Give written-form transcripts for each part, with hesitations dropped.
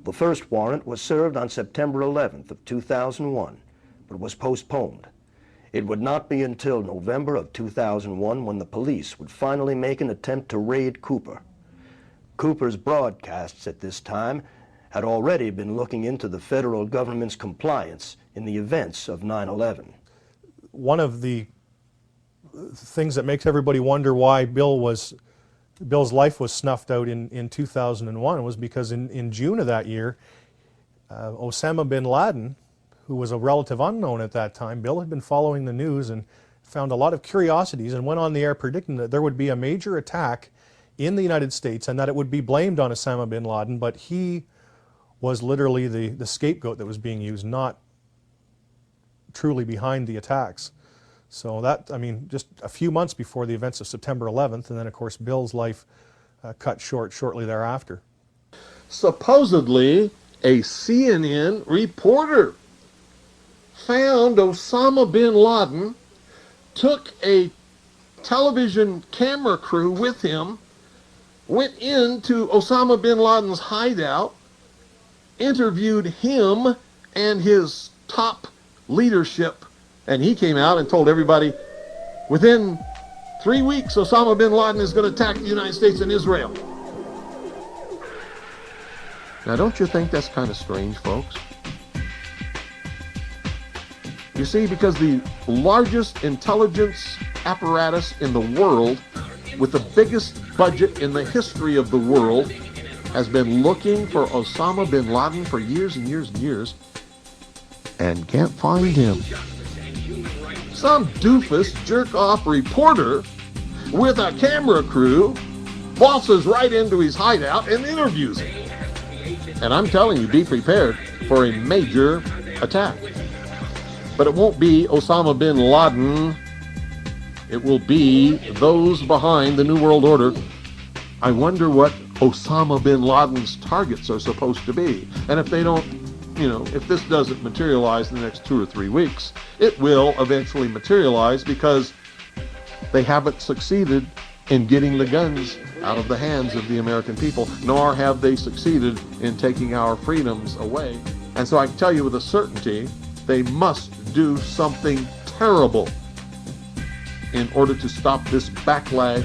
The first warrant was served on September 11th of 2001, but was postponed. It would not be until November of 2001 when the police would finally make an attempt to raid Cooper. Cooper's broadcasts at this time had already been looking into the federal government's compliance in the events of 9/11. One of the things that makes everybody wonder why Bill's life was snuffed out in 2001 was because in June of that year, Osama bin Laden, who was a relative unknown at that time, Bill had been following the news and found a lot of curiosities and went on the air predicting that there would be a major attack in the United States and that it would be blamed on Osama bin Laden, but he was literally the scapegoat that was being used, not truly behind the attacks. So that, I mean, just a few months before the events of September 11th, and then of course Bill's life cut short shortly thereafter. Supposedly, a CNN reporter found Osama bin Laden, took a television camera crew with him, went into Osama bin Laden's hideout, interviewed him and his top leadership, and he came out and told everybody, within 3 weeks, Osama bin Laden is going to attack the United States and Israel. Now, don't you think that's kind of strange, folks? You see, because the largest intelligence apparatus in the world, with the biggest budget in the history of the world, has been looking for Osama bin Laden for years and years and years, and can't find him. Some doofus jerk-off reporter with a camera crew waltzes right into his hideout and interviews him. And I'm telling you, be prepared for a major attack. But it won't be Osama bin Laden. It will be those behind the New World Order. I wonder what Osama bin Laden's targets are supposed to be. And if they don't, if this doesn't materialize in the next 2 or 3 weeks, it will eventually materialize because they haven't succeeded in getting the guns out of the hands of the American people, nor have they succeeded in taking our freedoms away. And so I can tell you with a certainty, they must do something terrible in order to stop this backlash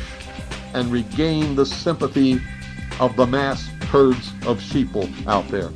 and regain the sympathy of the mass herds of sheeple out there.